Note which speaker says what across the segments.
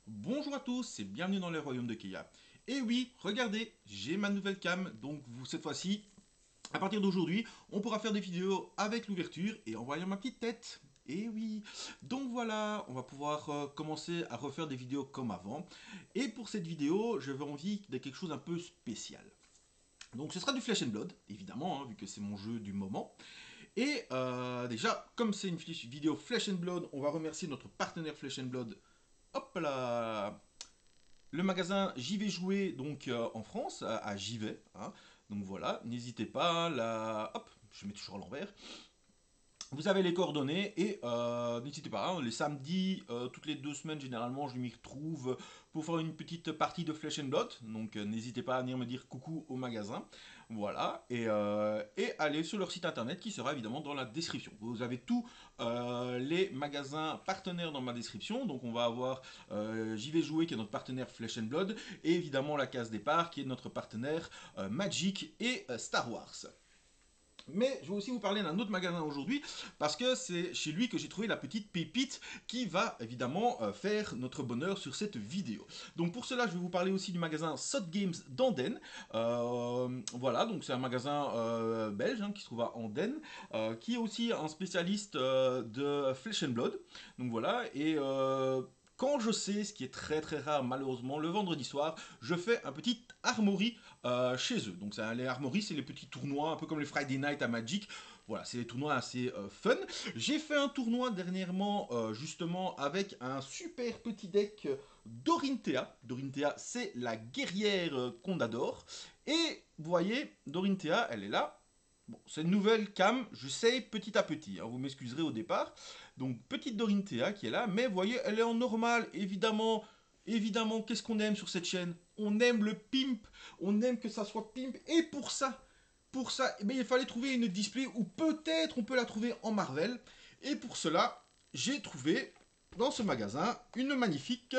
Speaker 1: Bonjour à tous et bienvenue dans les royaumes de Keia. Et oui, regardez, j'ai ma nouvelle cam, donc cette fois-ci, à partir d'aujourd'hui, on pourra faire des vidéos avec l'ouverture et en voyant ma petite tête. Et oui, donc voilà, on va pouvoir commencer à refaire des vidéos comme avant. Et pour cette vidéo, j'avais envie de quelque chose un peu spécial. Donc ce sera du Flesh and Blood, évidemment, hein, vu que c'est mon jeu du moment. Et déjà, comme c'est une vidéo Flesh and Blood, on va remercier notre partenaire Flesh and Blood. Hop là, le magasin J'y vais jouer donc en France, à J'y vais. Hein. Donc voilà, n'hésitez pas, là, hop, je mets toujours à l'envers. Vous avez les coordonnées et n'hésitez pas, hein, les samedis, toutes les 2 semaines généralement, je m'y retrouve pour faire une petite partie de Flesh and Blood. Donc n'hésitez pas à venir me dire coucou au magasin. Voilà, et allez sur leur site internet qui sera évidemment dans la description. Vous avez tous les magasins partenaires dans ma description. Donc on va avoir J'y vais jouer qui est notre partenaire Flesh and Blood et évidemment la case départ qui est notre partenaire Magic et Star Wars. Mais je vais aussi vous parler d'un autre magasin aujourd'hui parce que c'est chez lui que j'ai trouvé la petite pépite qui va évidemment faire notre bonheur sur cette vidéo. Donc pour cela, je vais vous parler aussi du magasin Sot Games d'Anden. Voilà, donc c'est un magasin belge hein, qui se trouve à Anden, qui est aussi un spécialiste de Flesh and Blood. Donc voilà, et quand je sais, ce qui est très très rare malheureusement, le vendredi soir, je fais un petit armory chez eux. Donc les armories, c'est les petits tournois, un peu comme les Friday Night à Magic. Voilà, c'est des tournois assez fun. J'ai fait un tournoi dernièrement, justement, avec un super petit deck Dorinthea. Dorinthea, c'est la guerrière qu'on adore. Et vous voyez, Dorinthea, elle est là. Bon, c'est une nouvelle cam, j'essaye petit à petit, hein, vous m'excuserez au départ. Donc, petite Dorinthea qui est là, mais vous voyez, elle est en normal, évidemment. Évidemment, qu'est-ce qu'on aime sur cette chaîne? On aime le pimp, on aime que ça soit pimp, et pour ça, eh bien, il fallait trouver une display où peut-être on peut la trouver en Marvel. Et pour cela, j'ai trouvé dans ce magasin une magnifique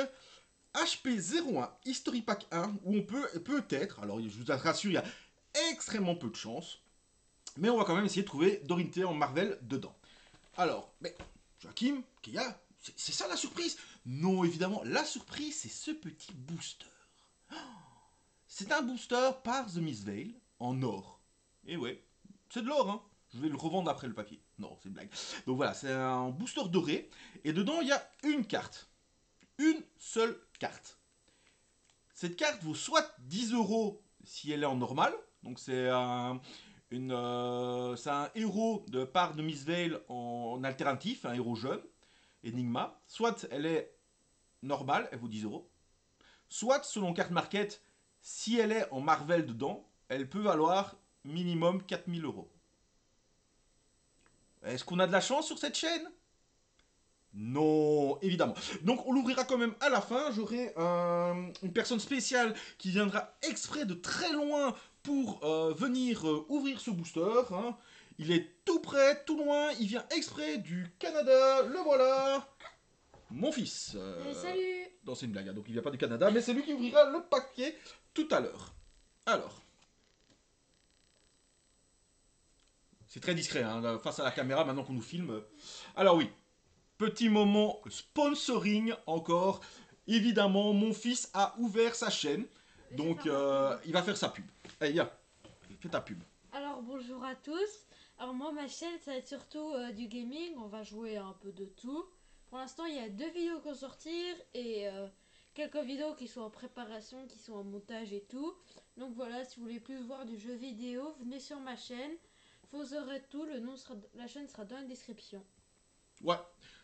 Speaker 1: HP01 History Pack 1 où on peut-être, alors je vous rassure, il y a extrêmement peu de chance, mais on va quand même essayer de trouver Dorinthea en Marvel dedans. Alors, mais Joachim, Kia, c'est ça la surprise? Non, évidemment, la surprise, c'est ce petit booster. C'est un booster par The Miss Veil en or. Et ouais, c'est de l'or, hein. Je vais le revendre après le papier. Non, c'est une blague. Donc voilà, c'est un booster doré. Et dedans, il y a une carte. Une seule carte. Cette carte vaut soit 10 euros si elle est en normal. Donc c'est c'est un héros de part de Miss Veil en alternatif, un héros jeune, Enigma. Soit elle est normale, elle vaut 10 euros. Soit, selon carte market, si elle est en Marvel dedans, elle peut valoir minimum 4 000 euros. Est-ce qu'on a de la chance sur cette chaîne? Non, évidemment. Donc on l'ouvrira quand même à la fin. J'aurai une personne spéciale qui viendra exprès de très loin pour venir ouvrir ce booster. Hein. Il est tout près, tout loin. Il vient exprès du Canada. Le voilà. Mon fils.
Speaker 2: Salut.
Speaker 1: Non, c'est une blague. Hein, donc il vient pas du Canada, mais c'est lui qui ouvrira le paquet tout à l'heure. Alors, c'est très discret hein, face à la caméra maintenant qu'on nous filme. Alors oui, petit moment sponsoring encore. Évidemment, mon fils a ouvert sa chaîne.
Speaker 2: Je vais
Speaker 1: Donc,
Speaker 2: faire ma pub.
Speaker 1: il va faire sa pub. Allez, viens, fais ta pub.
Speaker 2: Alors bonjour à tous. Alors moi ma chaîne ça va être surtout du gaming. On va jouer un peu de tout. Pour l'instant il y a 2 vidéos qui vont sortir et quelques vidéos qui sont en préparation, qui sont en montage et tout. Donc voilà, si vous voulez plus voir du jeu vidéo, venez sur ma chaîne. Vous aurez tout. Le nom sera, la chaîne sera dans la description.
Speaker 1: Ouais.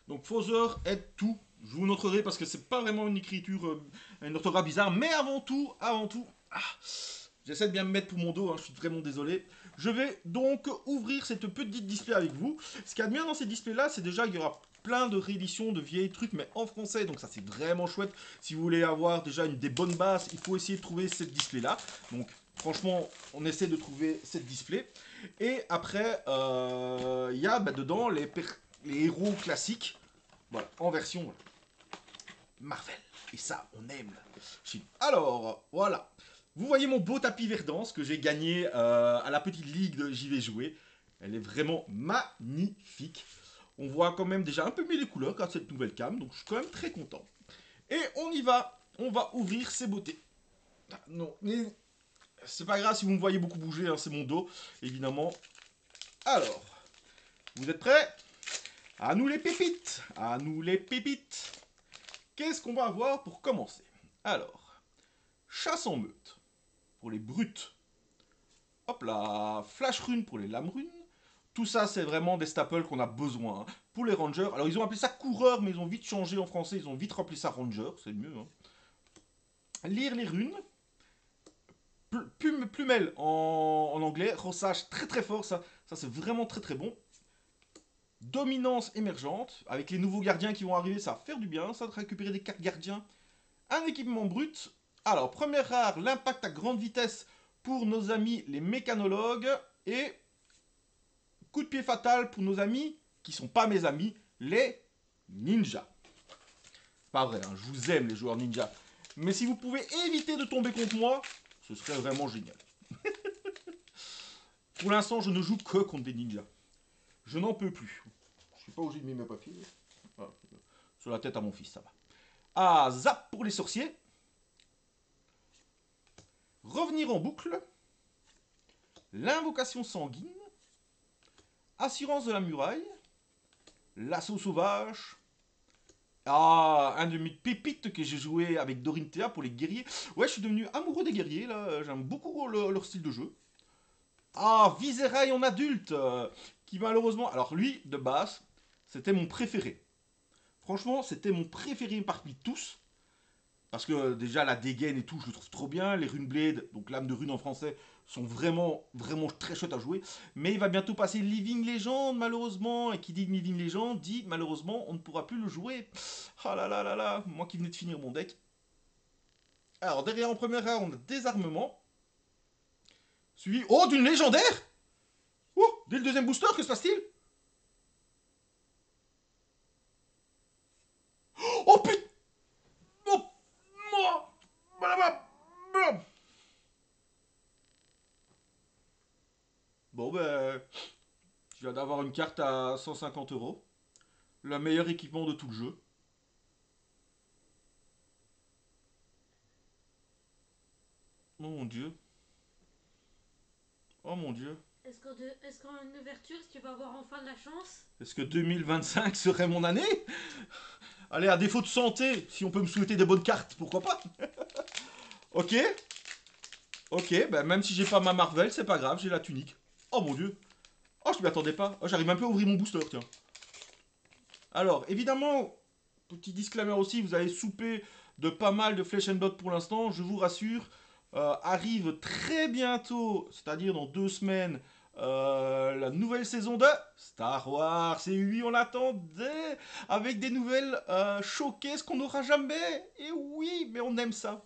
Speaker 1: Donc, Father aide tout. Je vous montrerai parce que c'est pas vraiment une écriture, une orthographe bizarre. Mais avant tout, j'essaie de bien me mettre pour mon dos, hein, je suis vraiment désolé. Je vais donc ouvrir cette petite display avec vous. Ce qu'il y a de bien dans ces displays-là, c'est déjà qu'il y aura plein de rééditions de vieilles trucs, mais en français, donc ça c'est vraiment chouette. Si vous voulez avoir déjà des bonnes bases, il faut essayer de trouver cette display-là. Donc franchement, on essaie de trouver cette display. Et après, il y a dedans les héros classiques, voilà, en version Marvel. Et ça, on aime. Alors, voilà. Vous voyez mon beau tapis Verdance que j'ai gagné à la petite ligue de J'y vais jouer. Elle est vraiment magnifique. On voit quand même déjà un peu mieux les couleurs grâce à cette nouvelle cam, donc je suis quand même très content. Et on y va. On va ouvrir ces beautés. Ah, non, mais c'est pas grave si vous me voyez beaucoup bouger, hein, c'est mon dos, évidemment. Alors, vous êtes prêts? À nous les pépites. À nous les pépites. Qu'est-ce qu'on va avoir pour commencer? Alors, chasse en meute pour les brutes. Hop là, flash rune pour les lames runes. Tout ça, c'est vraiment des staples qu'on a besoin. Hein. Pour les rangers, alors ils ont appelé ça coureur, mais ils ont vite changé en français, ils ont vite rempli ça ranger, c'est mieux. Hein. Lire les runes. Plumel en anglais, rossage très très fort, ça c'est vraiment très très bon. Dominance émergente, avec les nouveaux gardiens qui vont arriver, ça va faire du bien, ça de récupérer des cartes gardiens. Un équipement brut. Alors, première rare, l'impact à grande vitesse pour nos amis les mécanologues. Et coup de pied fatal pour nos amis, qui sont pas mes amis, les ninjas. Pas vrai, hein, je vous aime les joueurs ninjas. Mais si vous pouvez éviter de tomber contre moi, ce serait vraiment génial. Pour l'instant, je ne joue que contre des ninjas. Je n'en peux plus. Je suis pas obligé de mettre mes papiers. Ah, sur la tête à mon fils, ça va. Ah, zap pour les sorciers. Revenir en boucle. L'invocation sanguine. Assurance de la muraille. L'assaut sauvage. Ah, un de mes pépites que j'ai joué avec Dorinthea pour les guerriers. Ouais, je suis devenu amoureux des guerriers, là. J'aime beaucoup leur style de jeu. Ah, Viserai en adulte. Qui malheureusement... Alors lui, de base, c'était mon préféré. Franchement, c'était mon préféré parmi tous. Parce que déjà, la dégaine et tout, je le trouve trop bien. Les Runeblade, donc l'âme de rune en français, sont vraiment, vraiment très chouettes à jouer. Mais il va bientôt passer Living Legend, malheureusement. Et qui dit Living Legend, dit malheureusement, on ne pourra plus le jouer. Ah là là là là, moi qui venais de finir mon deck. Alors, derrière en première rare, on a Désarmement. Suivi, oh, d'une légendaire. Oh, dès le deuxième booster, que se passe-t-il? Oh putain. Oh, bon, ben, je viens d'avoir une carte à 150 euros. Le meilleur équipement de tout le jeu. Oh mon dieu. Oh mon dieu.
Speaker 2: Est-ce qu'en une ouverture, tu vas avoir enfin de la chance?
Speaker 1: Est-ce que 2025 serait mon année? Allez, à défaut de santé, si on peut me souhaiter des bonnes cartes, pourquoi pas? Ok. Ok, bah même si j'ai pas ma Marvel, c'est pas grave, j'ai la tunique. Oh mon dieu. Oh, je m'y attendais pas. Oh, j'arrive même pas à ouvrir mon booster, tiens. Alors, évidemment, petit disclaimer aussi, vous allez souper de pas mal de Flesh and Blood pour l'instant, je vous rassure. Arrive très bientôt, c'est-à-dire dans 2 semaines, la nouvelle saison de Star Wars. Et oui, on l'attendait, avec des nouvelles showcases qu'on n'aura jamais. Et oui, mais on aime ça.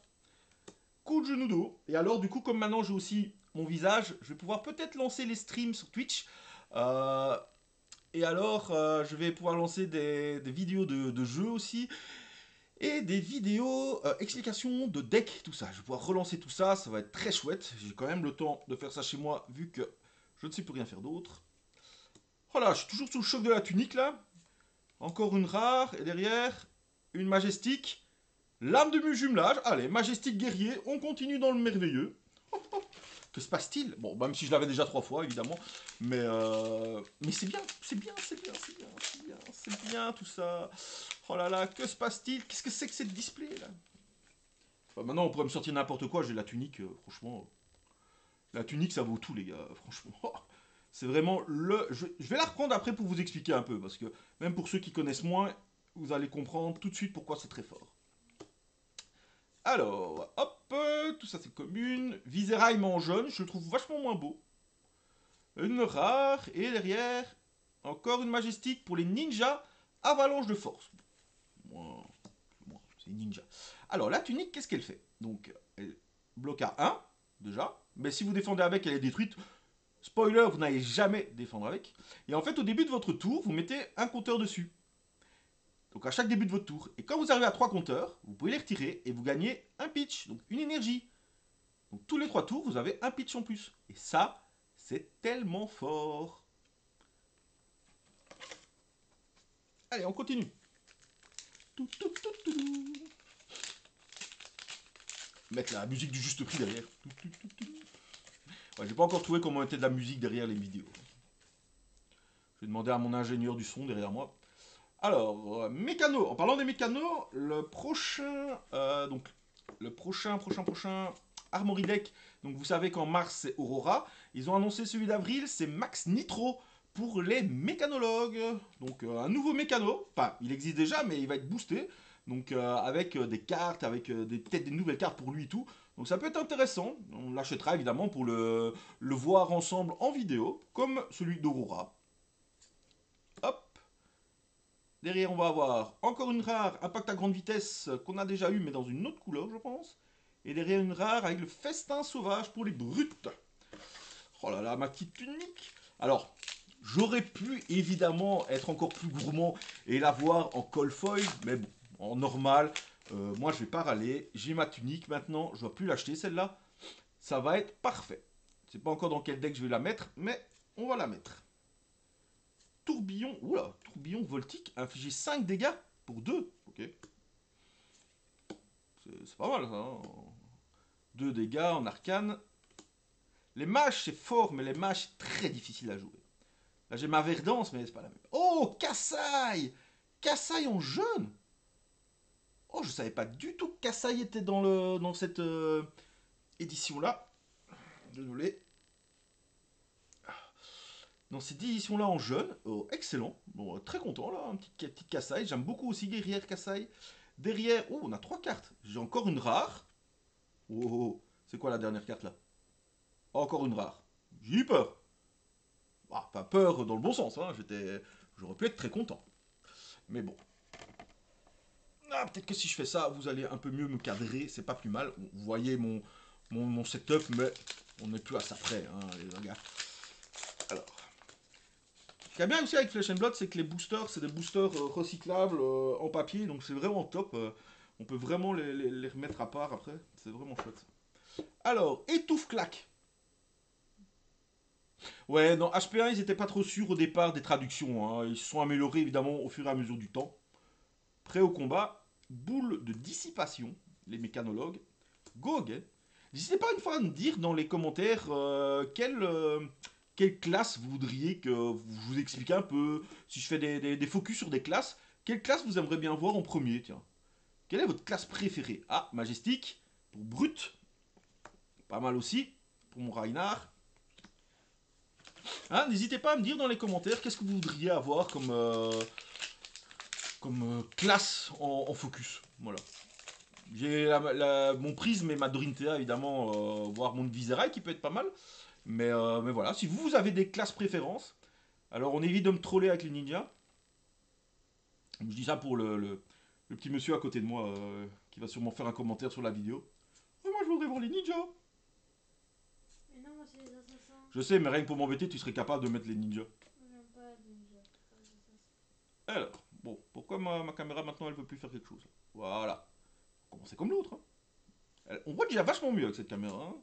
Speaker 1: Coup de genou d'eau. Et alors, du coup, comme maintenant j'ai aussi mon visage, je vais pouvoir peut-être lancer les streams sur Twitch. Euh, et alors, je vais pouvoir lancer des vidéos de jeux aussi. Et des vidéos explications de deck, tout ça. Je vais pouvoir relancer tout ça, ça va être très chouette. J'ai quand même le temps de faire ça chez moi, vu que je ne sais plus rien faire d'autre. Voilà, je suis toujours sous le choc de la tunique, là. Encore une rare, et derrière, une majestique. Lame de jumelage. Allez, majestique guerrier, on continue dans le merveilleux. Que se passe-t-il? Bon, même si je l'avais déjà 3 fois, évidemment. Mais c'est bien, c'est bien, c'est bien, c'est bien, c'est bien, c'est bien tout ça. Oh là là, que se passe-t-il? Qu'est-ce que c'est que cette display là? Enfin, maintenant, on pourrait me sortir n'importe quoi. J'ai la tunique, franchement. La tunique, ça vaut tout, les gars, franchement. C'est vraiment le. Je vais la reprendre après pour vous expliquer un peu. Parce que même pour ceux qui connaissent moins, vous allez comprendre tout de suite pourquoi c'est très fort. Alors, hop, tout ça c'est commune. Visérail en jaune, je le trouve vachement moins beau. Une rare, et derrière, encore une majestique pour les ninjas. Avalanche de force. Moi, c'est ninja. Alors, la tunique, qu'est-ce qu'elle fait? Donc, elle bloque à 1, déjà. Mais si vous défendez avec, elle est détruite. Spoiler, vous n'allez jamais défendre avec. Et en fait, au début de votre tour, vous mettez un compteur dessus. Donc à chaque début de votre tour. Et quand vous arrivez à 3 compteurs, vous pouvez les retirer et vous gagnez un pitch, donc une énergie. Donc tous les 3 tours, vous avez un pitch en plus. Et ça, c'est tellement fort. Allez, on continue. mettre la musique du juste prix derrière. Ouais, j'ai pas encore trouvé comment mettait de la musique derrière les vidéos. Je vais demander à mon ingénieur du son derrière moi. Alors, mécano. En parlant des mécanos, le prochain Armory Deck. Donc vous savez qu'en mars c'est Aurora. Ils ont annoncé celui d'avril, c'est Max Nitro pour les mécanologues. Donc un nouveau mécano. Enfin, il existe déjà, mais il va être boosté. Donc avec des cartes, avec peut-être des nouvelles cartes pour lui et tout. Donc ça peut être intéressant. On l'achètera évidemment pour le voir ensemble en vidéo, comme celui d'Aurora. Hop. Derrière, on va avoir encore une rare impact à grande vitesse qu'on a déjà eu, mais dans une autre couleur, je pense. Et derrière, une rare avec le festin sauvage pour les brutes. Oh là là, ma petite tunique. Alors, j'aurais pu évidemment être encore plus gourmand et l'avoir en col foil, mais bon, en normal, moi je vais pas râler. J'ai ma tunique maintenant, je ne dois plus l'acheter celle-là. Ça va être parfait. Je sais pas encore dans quel deck je vais la mettre, mais on va la mettre. Tourbillon, oula, tourbillon voltique, infligé 5 dégâts pour 2. Ok. C'est pas mal ça. Hein. 2 dégâts en arcane. Les mages c'est fort, mais les mages c'est très difficile à jouer. Là j'ai ma verdance, mais c'est pas la même. Oh, Kassai Kassai en jaune. Oh, je savais pas du tout que Kassai était dans cette édition là. Désolé. Dans cette édition là en jaune. Oh, excellent. Bon, très content là, un petit Kassai. J'aime beaucoup aussi guerrière Kassai. Derrière, oh, on a 3 cartes. J'ai encore une rare. Oh, oh, oh. C'est quoi la dernière carte là? Oh, encore une rare. J'ai eu peur. Ah, pas peur dans le bon sens, hein. J'aurais pu être très content. Mais bon. Ah, peut-être que si je fais ça, vous allez un peu mieux me cadrer. C'est pas plus mal. Vous voyez mon setup, mais on n'est plus à ça près, hein, les gars. Alors. Ce qui est bien aussi avec Flesh and Blood, c'est que les boosters, c'est des boosters recyclables en papier. Donc c'est vraiment top. On peut vraiment les remettre à part après. C'est vraiment chouette. Alors, étouffe-claque. Ouais, dans HP1, ils n'étaient pas trop sûrs au départ des traductions. Hein. Ils se sont améliorés évidemment au fur et à mesure du temps. Prêt au combat, boule de dissipation, les mécanologues. Go again. N'hésitez pas une fois à me dire dans les commentaires quelle classe vous voudriez que je vous explique un peu. Si je fais des focus sur des classes, quelle classe vous aimeriez bien voir en premier, tiens. Quelle est votre classe préférée? Ah, Majestic, pour Brut. Pas mal aussi, pour mon Reinhardt. Hein, n'hésitez pas à me dire dans les commentaires qu'est-ce que vous voudriez avoir comme classe en focus. Voilà. J'ai mon prisme et ma Dorinthea évidemment, voire mon Viscera qui peut être pas mal. Mais voilà, si vous avez des classes préférences, alors on évite de me troller avec les ninjas. Je dis ça pour le petit monsieur à côté de moi qui va sûrement faire un commentaire sur la vidéo. Oh, moi je voudrais voir les ninjas.
Speaker 2: Mais non, moi c'est les assassins.
Speaker 1: Je sais, mais rien que pour m'embêter, tu serais capable de mettre les ninjas.
Speaker 2: J'aime pas les ninjas.
Speaker 1: Alors, bon, pourquoi ma caméra maintenant elle veut plus faire quelque chose? Voilà. Commencer comme l'autre. Hein. On voit déjà vachement mieux avec cette caméra. Hein.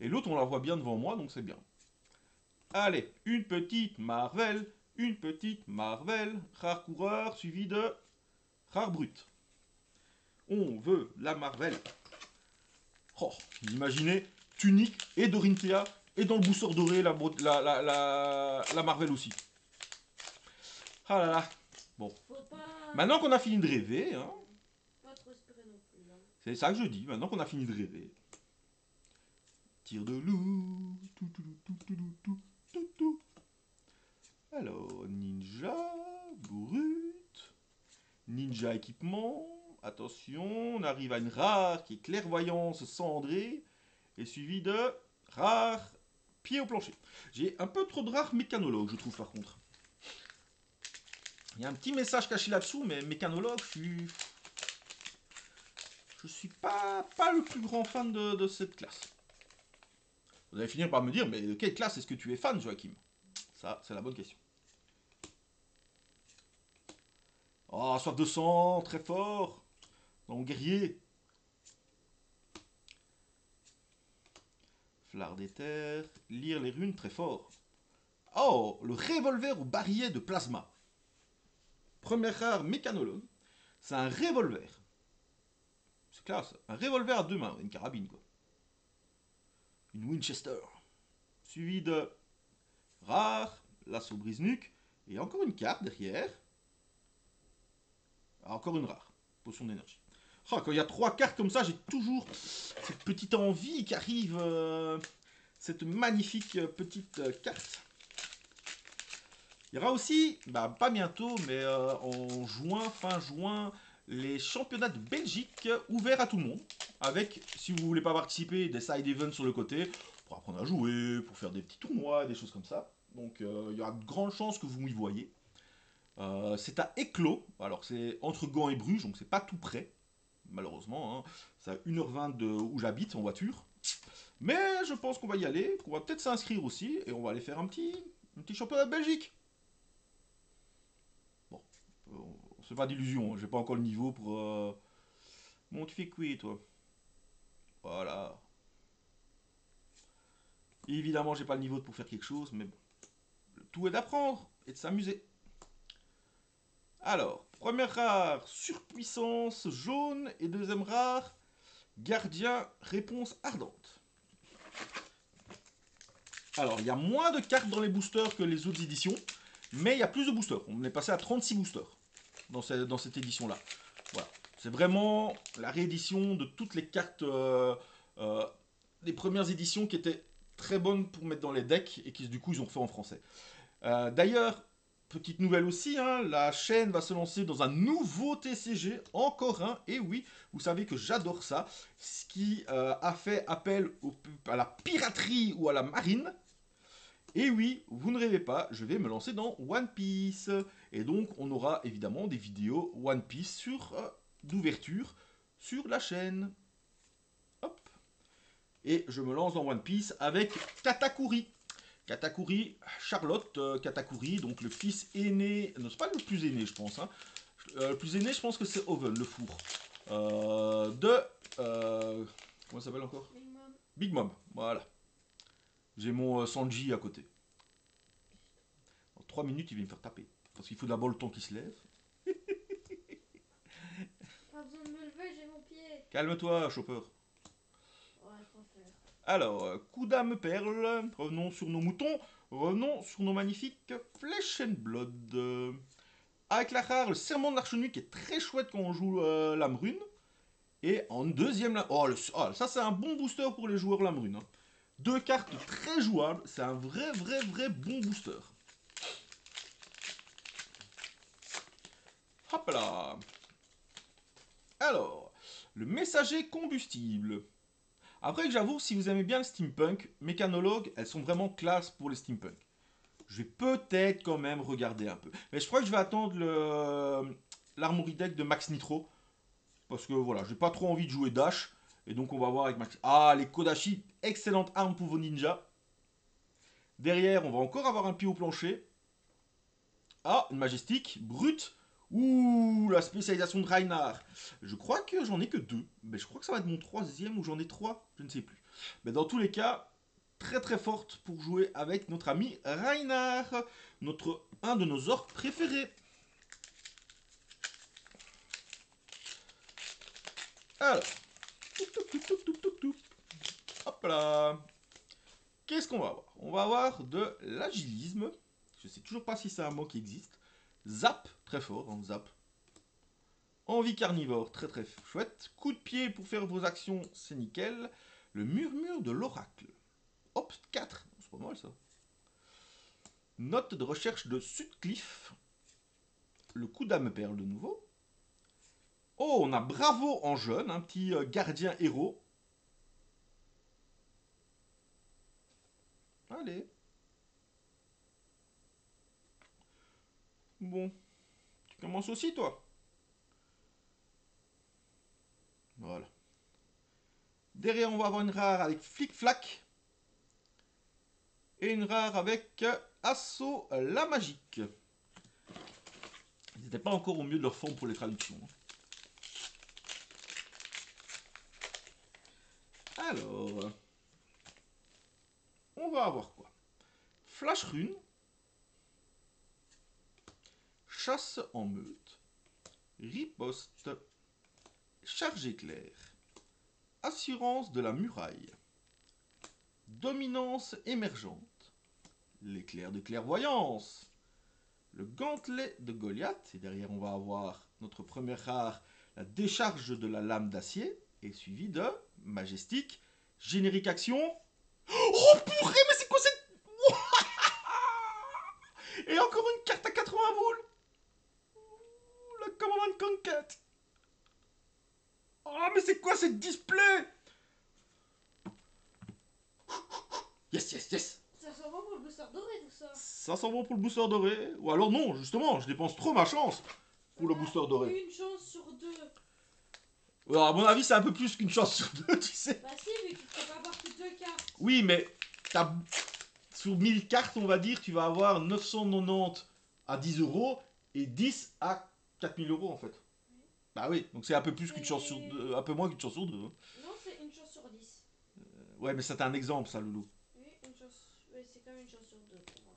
Speaker 1: Et l'autre, on la voit bien devant moi, donc c'est bien. Allez, une petite Marvel, rare coureur, suivi de rare brut. On veut la Marvel. Oh, vous imaginez, tunique et Dorinthea, et dans le booster doré, la Marvel aussi. Ah là là. Bon. Maintenant qu'on a fini de rêver, hein.
Speaker 2: Pas trop espérer non plus. Hein.
Speaker 1: C'est ça que je dis, maintenant qu'on a fini de rêver. Tire de loup. Tout. Alors, ninja, brut, ninja équipement. Attention, on arrive à une rare qui est clairvoyance cendrée. Et suivi de rare pied au plancher. J'ai un peu trop de rares mécanologues, je trouve par contre. Il y a un petit message caché là-dessous, mais mécanologue, je suis pas le plus grand fan de cette classe. Vous allez finir par me dire, mais de quelle classe est-ce que tu es fan, Joachim? Ça, c'est la bonne question. Oh, soif de sang, très fort. Donc, guerrier. Flard des terres. Lire les runes, très fort. Oh, le revolver au barillet de plasma. Première rare mécanologue. C'est un revolver. C'est classe. Un revolver à deux mains, une carabine quoi. Une Winchester. Suivi de rare, l'assaut brise-nuque, et encore une carte derrière. Ah, encore une rare, potion d'énergie. Oh, quand il y a 3 cartes comme ça, j'ai toujours cette petite envie qui arrive. Cette magnifique petite carte. Il y aura aussi, bah, pas bientôt, mais en juin, fin juin, les championnats de Belgique ouverts à tout le monde. Avec, si vous voulez pas participer, des side events sur le côté, pour apprendre à jouer, pour faire des petits tournois, des choses comme ça. Donc il y aura de grandes chances que vous y voyez. C'est à Éclos, alors c'est entre Gand et Bruges, donc c'est pas tout près, malheureusement. Hein. C'est à 1h20 de où j'habite en voiture. Mais je pense qu'on va y aller, qu'on va peut-être s'inscrire aussi, et on va aller faire un petit championnat de Belgique. Bon, c'est pas d'illusion, hein, j'ai pas encore le niveau pour... Bon, tu fais quoi, toi? Voilà. Évidemment, j'ai pas le niveau pour faire quelque chose, mais bon. Le tout est d'apprendre et de s'amuser. Alors, première rare, surpuissance jaune, et deuxième rare, gardien, réponse ardente. Alors, il y a moins de cartes dans les boosters que les autres éditions, mais il y a plus de boosters. On est passé à 36 boosters dans cette édition-là. Voilà. C'est vraiment la réédition de toutes les cartes des premières éditions qui étaient très bonnes pour mettre dans les decks et qui du coup ils ont refait en français. D'ailleurs, petite nouvelle aussi, hein, la chaîne va se lancer dans un nouveau TCG, encore un, et oui, vous savez que j'adore ça, ce qui a fait appel à la piraterie ou à la marine. Et oui, vous ne rêvez pas, je vais me lancer dans One Piece. Et donc, on aura évidemment des vidéos One Piece sur d'ouverture sur la chaîne. Hop. Et je me lance dans One Piece avec Katakuri. Katakuri, Charlotte Katakuri, donc le fils aîné, non c'est pas le plus aîné je pense, hein. Le plus aîné je pense que c'est Oven, le four, comment ça s'appelle encore?
Speaker 2: Big Mom.
Speaker 1: Big Mom, voilà. J'ai mon Sanji à côté. En 3 minutes il va me faire taper, parce qu'il faut d'abord le temps qu'il se lève.
Speaker 2: Pas besoin de me lever, j'ai mon pied.
Speaker 1: Calme-toi, Chopper.
Speaker 2: Ouais, je préfère.
Speaker 1: Alors, coup d'âme perle, revenons sur nos moutons, revenons sur nos magnifiques Flesh and Blood. Avec la rare, le serment de l'archenu qui est très chouette quand on joue lame rune. Et en deuxième, oh, ça c'est un bon booster pour les joueurs lame rune. Hein. 2 cartes très jouables, c'est un vrai bon booster. Hop là. Alors, le messager combustible. Après que j'avoue, si vous aimez bien le steampunk, mécanologues, elles sont vraiment classe pour les steampunk. Je vais peut-être quand même regarder un peu. Mais je crois que je vais attendre l'Armory Deck de Max Nitro. Parce que voilà, j'ai pas trop envie de jouer Dash. Et donc on va voir avec Max. Ah, les Kodashi, excellente arme pour vos ninjas. Derrière, on va encore avoir un pied au plancher. Ah, une majestique, brute. Ouh, la spécialisation de Reinhardt. Je crois que j'en ai que 2. Mais je crois que ça va être mon 3e ou j'en ai 3. Je ne sais plus. Mais dans tous les cas, très forte pour jouer avec notre ami Reinhardt. Un de nos orques préférés. Alors. Hop là. Qu'est-ce qu'on va avoir? On va avoir de l'agilisme. Je sais toujours pas si c'est un mot qui existe. Zap, très fort, hein, zap. Envie carnivore, très chouette. Coup de pied pour faire vos actions, c'est nickel. Le murmure de l'oracle. Hop, 4, c'est pas mal ça. Note de recherche de Sutcliffe. Le coup d'âme perle de nouveau. Oh, on a Bravo en jeune, un petit gardien héros. Allez. Bon. Tu commences aussi, toi? Voilà. Derrière, on va avoir une rare avec Flic-Flac. Et une rare avec Assaut la magique. Ils n'étaient pas encore au mieux de leur forme pour les traductions. Alors, on va avoir quoi? Flash rune, chasse en meute, riposte, charge éclair. Assurance de la muraille. Dominance émergente. L'éclair de clairvoyance. Le gantelet de Goliath. Et derrière, on va avoir notre première rare, la décharge de la lame d'acier. Et suivi de majestique. Générique action. Oh purée, mais c'est quoi cette... Et encore une carte à 80 boules. La Command Conquête. Oh, mais c'est quoi cette display? Yes, yes, yes.
Speaker 2: Ça sent bon pour le booster doré tout ça.
Speaker 1: Ça sent bon pour le booster doré. Ou alors non, justement, je dépense trop ma chance pour le booster doré.
Speaker 2: Une chance sur deux.
Speaker 1: Alors, à mon avis, c'est un peu plus qu'une chance sur deux, tu sais.
Speaker 2: Bah si, mais tu te fais pas avoir que deux cartes.
Speaker 1: Oui, mais sur 1000 cartes, on va dire, tu vas avoir 990 à 10 euros et 10 à 4000 euros en fait. Bah oui, donc c'est un peu plus qu'une chance sur deux, un peu moins qu'une chance sur deux.
Speaker 2: Non, c'est une chance sur 10.
Speaker 1: Ouais, mais c'est un exemple, ça, Loulou.
Speaker 2: Oui, une chance. Ouais, c'est quand même une chance sur deux pour moi.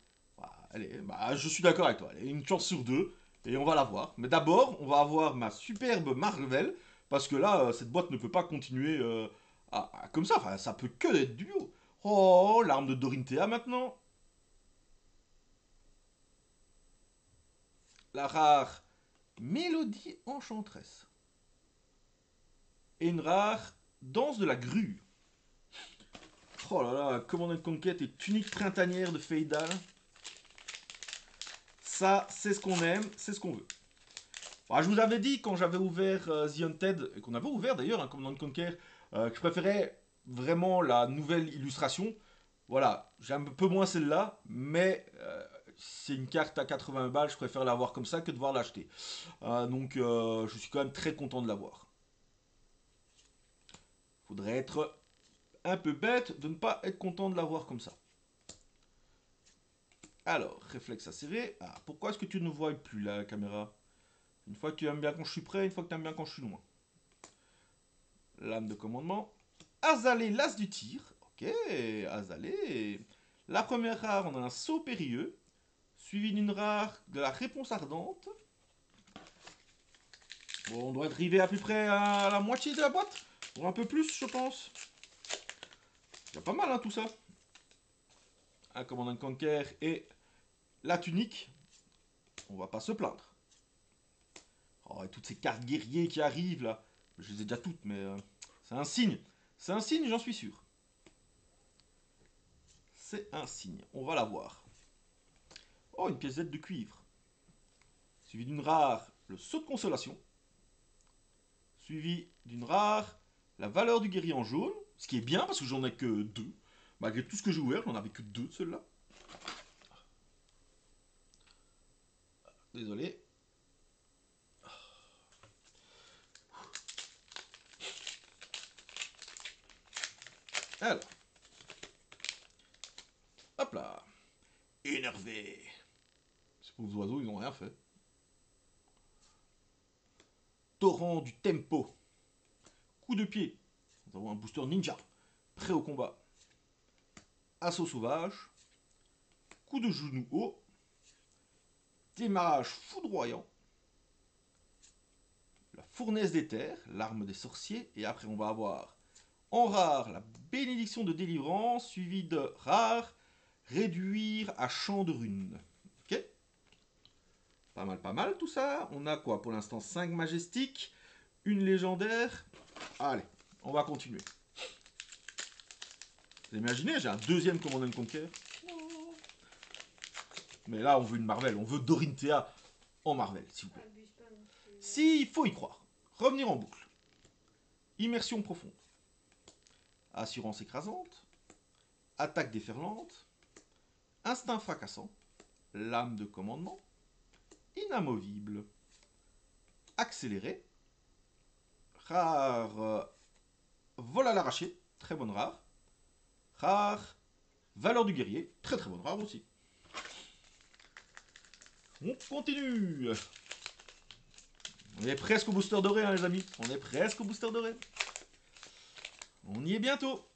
Speaker 1: Allez, bah, je suis d'accord avec toi. Allez, une chance sur deux, et on va la voir. Mais d'abord, on va avoir ma superbe Marvel, parce que là, cette boîte ne peut pas continuer comme ça. Enfin, ça peut que être duo. Oh, l'arme de Dorinthea maintenant. La rare Mélodie Enchanteresse. Et une rare Danse de la grue. Oh là là, Command & Conquête et tunique printanière de Feydal. Ça, c'est ce qu'on aime, c'est ce qu'on veut. Bon, je vous avais dit quand j'avais ouvert The Haunted, et qu'on avait ouvert d'ailleurs, Command & Conquer, que je préférais vraiment la nouvelle illustration. Voilà, j'aime un peu moins celle-là, mais c'est une carte à 80 balles, je préfère l'avoir comme ça que devoir l'acheter. Donc je suis quand même très content de l'avoir. Faudrait être un peu bête de ne pas être content de l'avoir comme ça. Alors, réflexe acéré. Ah, pourquoi est-ce que tu ne vois plus la caméra? Une fois que tu aimes bien quand je suis près, une fois que tu aimes bien quand je suis loin. Lame de commandement. Azalée, l'as du tir. Ok, Azalée. La première rare, on a un saut périlleux. Suivi d'une rare de la réponse ardente. Bon, on doit être arrivé à peu près à la moitié de la boîte. Ou un peu plus, je pense. Il y a pas mal, hein, tout ça. Un Command & Conquer et la tunique. On va pas se plaindre. Oh, et toutes ces cartes guerriers qui arrivent, là. Je les ai déjà toutes, mais c'est un signe. C'est un signe, j'en suis sûr. C'est un signe. On va la voir. Oh, une pièce de cuivre. Suivi d'une rare, le saut de consolation. Suivi d'une rare, la valeur du guerrier en jaune. Ce qui est bien, parce que j'en ai que deux. Malgré tout ce que j'ai ouvert, j'en avais que deux de ceux-là. Désolé. Alors. Hop là. Énervé. Ces pauvres oiseaux, ils n'ont rien fait. Torrent du tempo. Coup de pied. Nous avons un booster ninja. Prêt au combat. Assaut sauvage. Coup de genou haut. Démarrage foudroyant. La fournaise des terres, l'arme des sorciers. Et après, on va avoir en rare la bénédiction de délivrance, suivi de rare, réduire à champ de runes. Ok. Pas mal tout ça. On a quoi pour l'instant? 5 majestiques, une légendaire. Allez, on va continuer. Vous imaginez, j'ai un deuxième Command & Conquer. Mais là, on veut une Marvel. On veut Dorinthea en Marvel, s'il vous plaît. Si, il faut y croire. Revenir en boucle. Immersion profonde. Assurance écrasante. Attaque déferlante. Instinct fracassant. Lame de commandement. Inamovible. Accéléré. Rare. Vol à l'arraché. Très bonne rare. Rare. Valeur du guerrier. Très très bonne rare aussi. On continue. On est presque au booster doré, hein, les amis. On est presque au booster doré. On y est bientôt.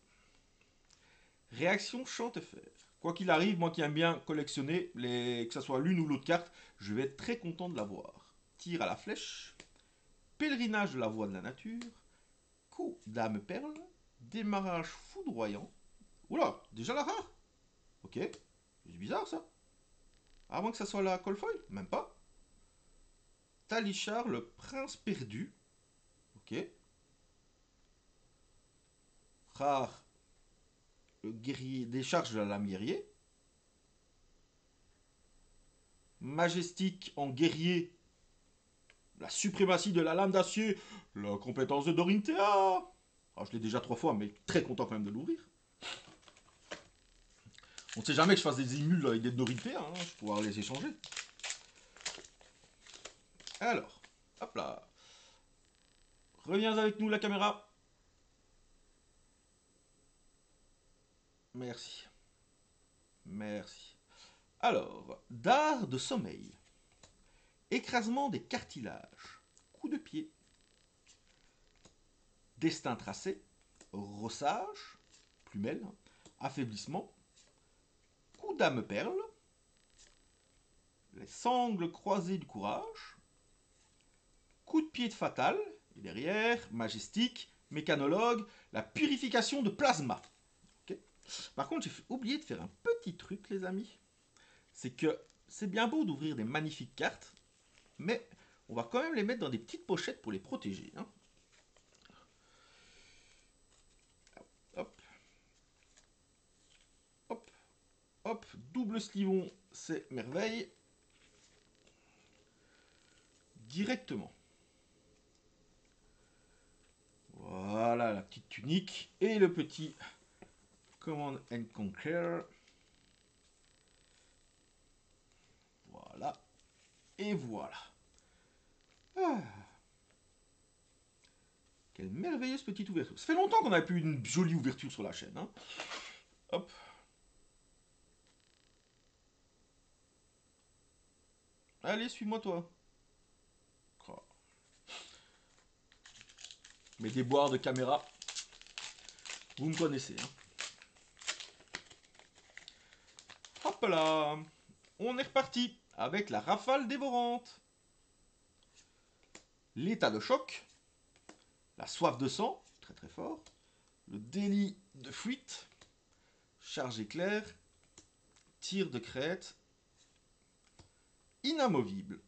Speaker 1: Réaction Chantefer. Quoi qu'il arrive, moi qui aime bien collectionner, que ce soit l'une ou l'autre carte, je vais être très content de l'avoir. Tir à la flèche. Pèlerinage de la voie de la nature. Coup dame perle. Démarrage foudroyant. Oula, déjà la rare. Ok, c'est bizarre ça. À moins que ça soit la Colfoy, même pas. Talichar, le prince perdu. Ok. Rare, le guerrier, décharge de la lame guerrier. Majestique en guerrier, la suprématie de la lame d'acier, la compétence de Dorinthea. Ah, je l'ai déjà 3 fois, mais très content quand même de l'ouvrir. On ne sait jamais que je fasse des émules avec des Dorinthea, hein, je vais pouvoir les échanger. Alors, hop là. Reviens avec nous la caméra. Merci. Merci. Alors, dard de sommeil. Écrasement des cartilages. Coup de pied. Destin tracé. Rossage. Plumelle. Affaiblissement. Coup d'âme perle. Les sangles croisées du courage. Coup de pied de fatal. Et derrière, majestique, mécanologue, la purification de plasma. Okay. Par contre, j'ai oublié de faire un petit truc, les amis. C'est que c'est bien beau d'ouvrir des magnifiques cartes, mais on va quand même les mettre dans des petites pochettes pour les protéger. Hein. Hop. Hop. Hop. Double slivon, c'est merveille. Directement. Voilà la petite tunique et le petit Command and Conquer. Voilà. Et voilà. Ah. Quelle merveilleuse petite ouverture. Ça fait longtemps qu'on n'a plus une jolie ouverture sur la chaîne. Hein. Hop. Allez, suis-moi toi. Oh. Mes déboires de caméra. Vous me connaissez. Hein. Hop là. On est reparti avec la rafale dévorante. L'état de choc. La soif de sang. Très très fort. Le délit de fuite. Charge éclair. Tir de crête. Inamovible.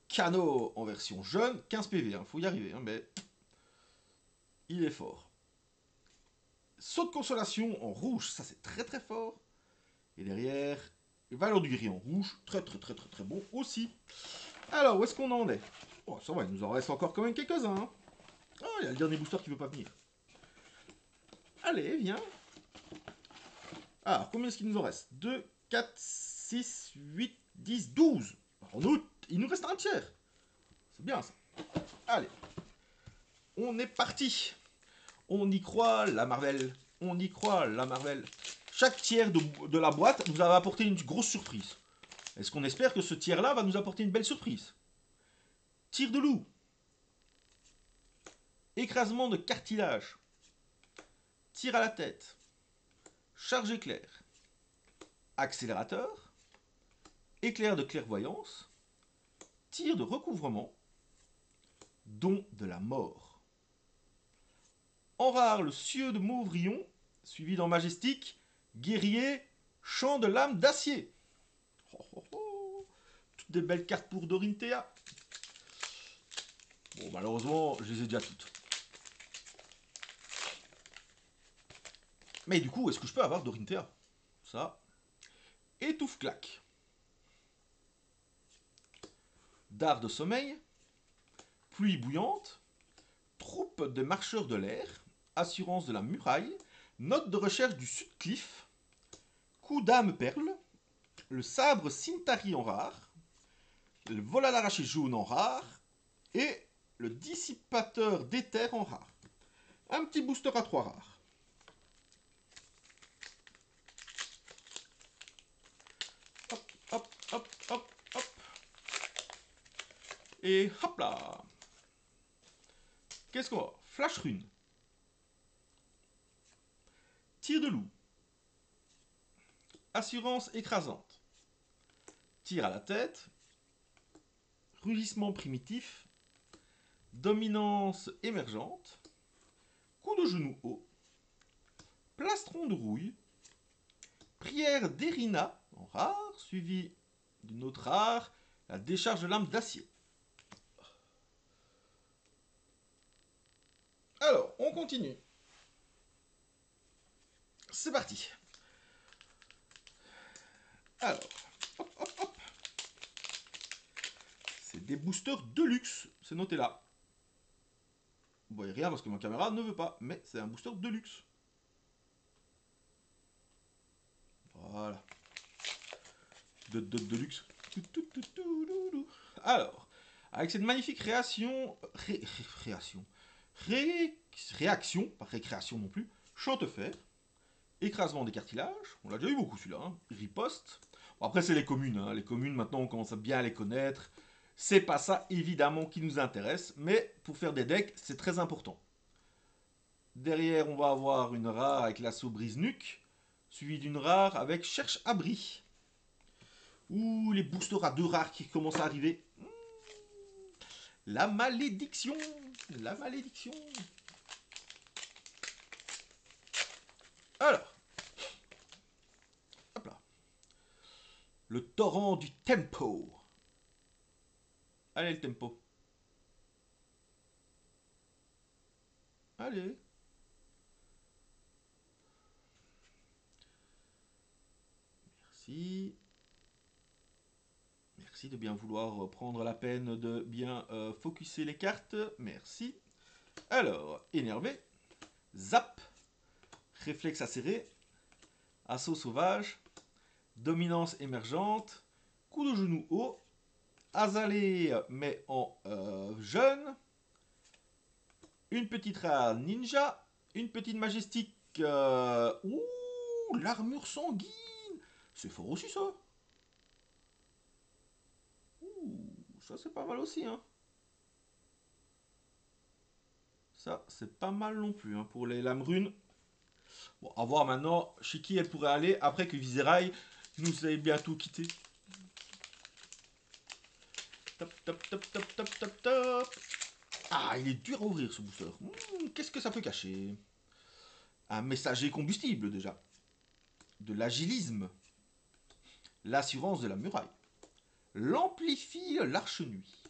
Speaker 1: Canot en version jeune. 15 PV. Hein. Faut y arriver. Hein, mais il est fort. Saut de consolation en rouge. Ça c'est très très fort. Et derrière, valeur du guerrier en rouge, très très très très très bon aussi. Alors, où est-ce qu'on en est? Oh, ça va, il nous en reste encore quand même quelques-uns. Hein. Oh, il y a le dernier booster qui veut pas venir. Allez, viens. Alors, combien est-ce qu'il nous en reste? 2, 4, 6, 8, 10, 12. En août, il nous reste un tiers. C'est bien ça. Allez. On est parti. On y croit, la Marvel. On y croit, la Marvel. Chaque tiers de la boîte nous a apporté une grosse surprise. Est-ce qu'on espère que ce tiers-là va nous apporter une belle surprise? Tir de loup. Écrasement de cartilage. Tir à la tête. Charge éclair. Accélérateur. Éclair de clairvoyance. Tir de recouvrement. Don de la mort. En rare, le cieux de Mauvrillon, suivi dans majestique, guerrier, champ de lame d'acier. Oh, oh, oh. Toutes des belles cartes pour Dorinthea. Bon, malheureusement, je les ai déjà toutes. Mais du coup, est-ce que je peux avoir Dorinthea? Ça. Étouffe-claque. Dard de sommeil. Pluie bouillante. Troupe de marcheurs de l'air. Assurance de la muraille. Note de recherche du Sud-Cliff. Coup d'âme perle. Le sabre Cintari en rare. Le vol à l'arraché jaune en rare. Et le dissipateur d'éther en rare. Un petit booster à 3 rares. Hop, hop, hop, hop, hop. Et hop là. Qu'est-ce qu'on a? Flash rune. Tir de loup. Assurance écrasante. Tir à la tête. Rugissement primitif. Dominance émergente. coup de genou haut, plastron de rouille, prière d'Erina, en rare, suivi d'une autre rare, la décharge de lame d'acier. Alors, on continue. C'est parti. Alors, hop, hop, hop. C'est des boosters de luxe, c'est noté là. Vous voyez rien parce que ma caméra ne veut pas, mais c'est un booster de luxe. Voilà. De luxe. Alors, avec cette magnifique réaction... réaction, pas récréation non plus, chante-fer, écrasement des cartilages, on l'a déjà eu beaucoup celui-là, hein, riposte. Bon, après c'est les communes, hein. Les communes maintenant on commence à bien les connaître. C'est pas ça évidemment qui nous intéresse, mais pour faire des decks c'est très important. Derrière on va avoir une rare avec l'assaut brise-nuque, suivi d'une rare avec cherche abri. Ouh, les boosters à 2 rares qui commencent à arriver. La malédiction. La malédiction. Alors. Hop là. Le torrent du tempo. Allez, le tempo. Allez. Merci. Merci de bien vouloir prendre la peine de bien focuser les cartes. Merci. Alors, énervé. Zap. Réflexe acéré. Assaut sauvage. Dominance émergente. Coup de genou haut. Azalée, mais en jeune. Une petite rare ninja. Une petite majestique. Ouh, l'armure sanguine. C'est fort aussi ça. Ouh, ça c'est pas mal aussi, hein. Ça, c'est pas mal non plus, hein, pour les lames runes. Bon, à voir maintenant chez qui elle pourrait aller après que Viserai nous ait bientôt quitté. Top, top, top, top, top, top, top. Ah, il est dur à ouvrir ce booster. Qu'est-ce que ça peut cacher? Un messager combustible déjà. De l'agilisme. L'assurance de la muraille. L'amplifie l'arche nuit.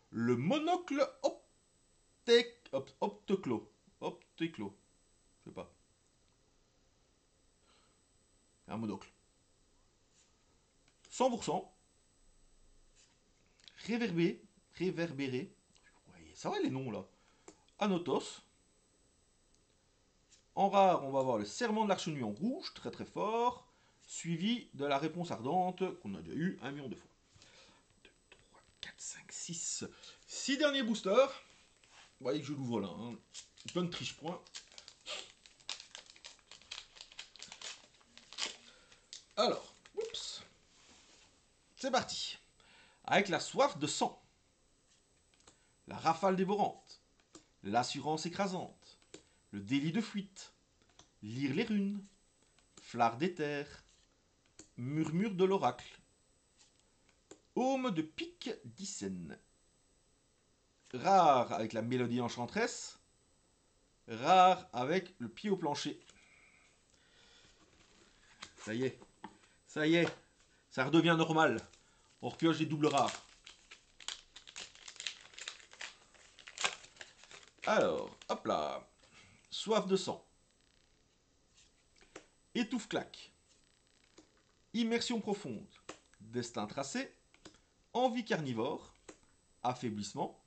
Speaker 1: Le monocle opteclo. Opteclo. Je sais pas. Un monocle. 100%. Réverbéré. Ouais, ça va les noms là. Anotos. En rare, on va avoir le serment de l'arche nuit en rouge, très très fort. Suivi de la réponse ardente, qu'on a déjà eu 1 million de fois. 2, 3, 4, 5, 6. 6 derniers boosters. Vous voyez que je l'ouvre là. Hein. Bonne triche point. Alors, oups. C'est parti. Avec la soif de sang. La rafale dévorante. L'assurance écrasante. Le délit de fuite. Lire les runes. Flard d'éther. Murmure de l'oracle. Aume de pique d'Isen. Rare avec la mélodie enchanteresse. Rare avec le pied au plancher. Ça y est. Ça y est. Ça redevient normal. On repioche des doubles rares. Alors, hop là. Soif de sang. Étouffe-claque. Immersion profonde. Destin tracé. Envie carnivore. Affaiblissement.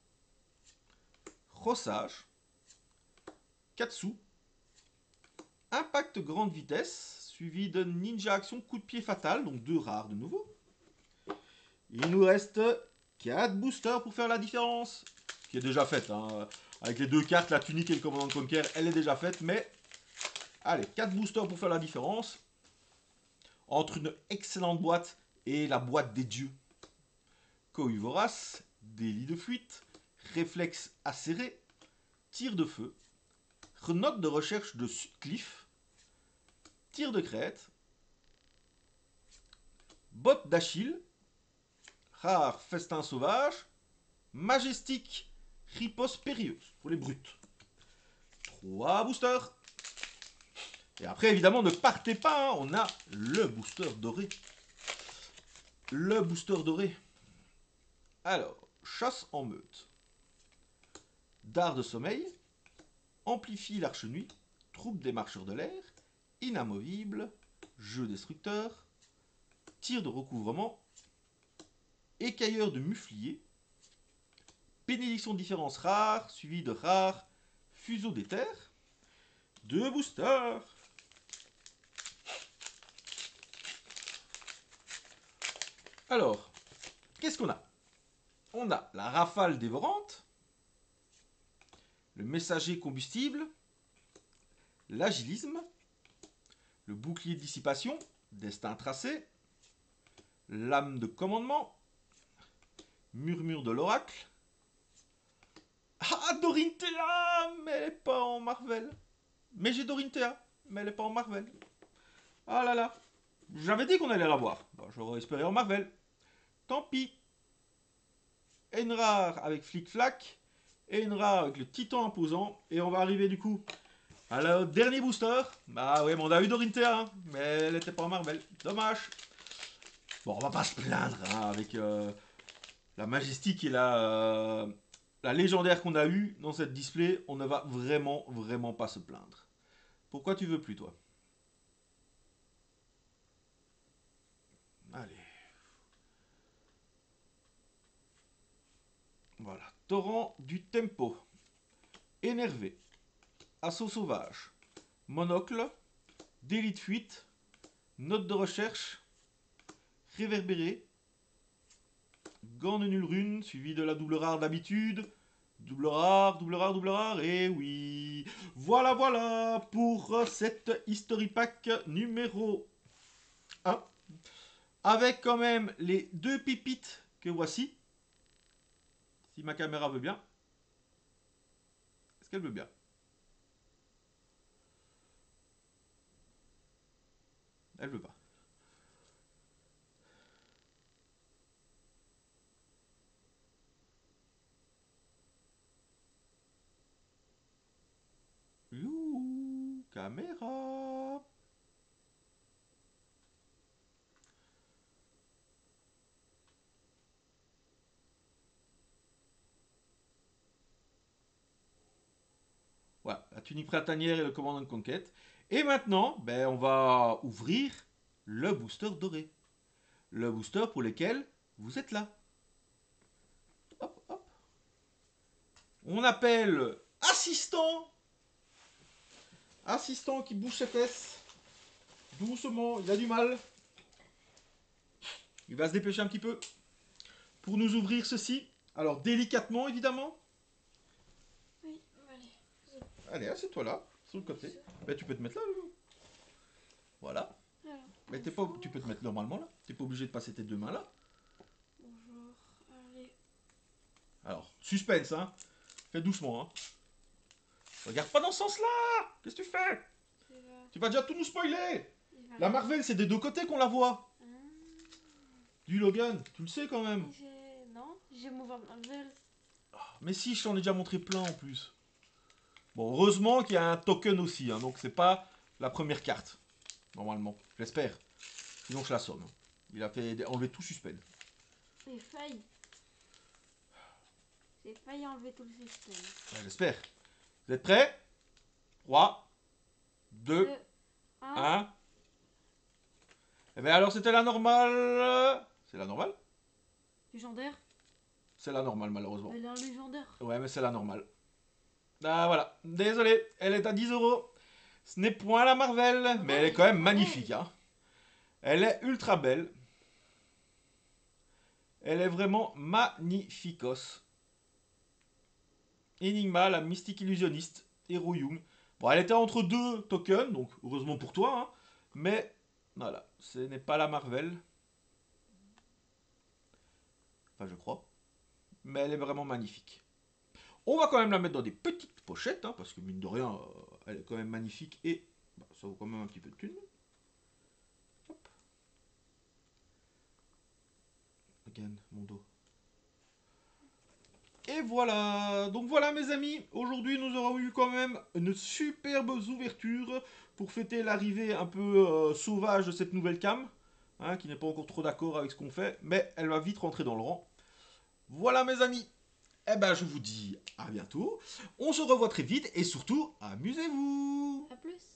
Speaker 1: Rossage. Katsu. Impact grande vitesse. Suivi de ninja action coup de pied fatal. Donc 2 rares de nouveau. Il nous reste 4 boosters pour faire la différence. Qui est déjà faite. Hein. Avec les 2 cartes, la tunique et le commandant de Conquer, elle est déjà faite. Mais allez, 4 boosters pour faire la différence. Entre une excellente boîte et la boîte des dieux. Cohue vorace, délit de fuite, réflexe acéré, tir de feu, note de recherche de Sutcliffe, tir de crête, botte d'Achille, rare festin sauvage, majestique riposte périlleuse pour les brutes. 3 boosters. Et après, évidemment, ne partez pas, hein, on a le booster doré. Le booster doré. Alors, chasse en meute. Dard de sommeil. Amplifie l'arche-nuit. Troupe des marcheurs de l'air. Inamovible. Jeu destructeur. Tir de recouvrement. Écailleur de muflier. Bénédiction de différence rare. Suivi de rare. Fuseau d'éther. 2 boosters. Alors, qu'est-ce qu'on a? On a la rafale dévorante, le messager combustible, l'agilisme, le bouclier de dissipation, destin tracé, lame de commandement, murmure de l'oracle. Ah, Dorinthea, mais elle n'est pas en Marvel. Mais j'ai Dorinthea, mais elle n'est pas en Marvel. Ah là là, j'avais dit qu'on allait la voir. Bon, j'aurais espéré en Marvel. Tant pis. Une rare avec Flic-Flac et une rare avec le Titan imposant. Et on va arriver du coup à le dernier booster. Bah ouais, mais on a eu Dorinthea, hein, mais elle n'était pas en Marvel. Dommage. Bon, on va pas se plaindre hein, avec la majestique et la légendaire qu'on a eue dans cette display. On ne va vraiment pas se plaindre. Pourquoi tu veux plus, toi? Allez. Voilà. Torrent du tempo. Énervé. Assaut sauvage. Monocle. Délit de fuite. Note de recherche. Réverbéré. Gant de nulle rune, suivi de la double rare d'habitude. Double rare, double rare, double rare, et oui. Voilà pour cette History Pack numéro 1. Avec quand même les 2 pépites que voici. Si ma caméra veut bien. Est-ce qu'elle veut bien? Elle veut pas. Youhou, caméra. Voilà, la tunique printanière et le commandant de conquête. Et maintenant, ben, on va ouvrir le booster doré. Le booster pour lequel vous êtes là. Hop, hop. On appelle assistant. Assistant qui bouge ses fesses. Doucement, il a du mal. Il va se dépêcher un petit peu pour nous ouvrir ceci. Alors, délicatement, évidemment.
Speaker 2: Oui, allez.
Speaker 1: Allez, assieds-toi là, sur le côté. Ben, tu peux te mettre là, Loulou. Voilà.
Speaker 2: Alors,
Speaker 1: Mais tu peux te mettre normalement là. T'es pas obligé de passer tes 2 mains là.
Speaker 2: bonjour, allez.
Speaker 1: Alors, suspense, hein. Fais doucement, hein. Regarde pas dans ce sens-là. Qu'est-ce que tu fais? Tu vas déjà tout nous spoiler. La Marvel, c'est des 2 côtés qu'on la voit. Du Logan, tu le sais quand même.
Speaker 2: Non, j'ai mon Marvel.
Speaker 1: Mais si, je t'en ai déjà montré plein en plus. Bon, heureusement qu'il y a un token aussi, hein, donc c'est pas la première carte. Normalement, j'espère. Sinon, je l'assomme. Il a fait enlever tout suspense.
Speaker 2: J'ai failli. J'ai failli enlever tout le système.
Speaker 1: Ouais, j'espère. Vous êtes prêts? 3, 2,
Speaker 2: 1.
Speaker 1: 1. Eh bien alors, c'était la normale. C'est la normale?
Speaker 2: Légendaire?
Speaker 1: C'est la normale, malheureusement.
Speaker 2: Elle est un légendaire.
Speaker 1: Ouais, mais c'est la normale. Ah, voilà. Désolé, elle est à 10 €. Ce n'est point la Marvel, mais elle est quand même magnifique. Hein. Elle est ultra belle. Elle est vraiment magnificos. Enigma, la mystique illusionniste, Hero Young. Bon, elle était entre 2 tokens, donc heureusement pour toi. Hein, mais voilà, ce n'est pas la Marvel. Enfin, je crois. Mais elle est vraiment magnifique. On va quand même la mettre dans des petites pochettes, hein, parce que mine de rien, elle est quand même magnifique et bah, ça vaut quand même un petit peu de thunes. Hop. Regarde mon dos. Et voilà, donc voilà mes amis, aujourd'hui nous aurons eu quand même une superbe ouverture pour fêter l'arrivée un peu sauvage de cette nouvelle cam, hein, qui n'est pas encore trop d'accord avec ce qu'on fait, mais elle va vite rentrer dans le rang. Voilà mes amis, eh ben je vous dis à bientôt, on se revoit très vite et surtout amusez-vous.
Speaker 2: À plus.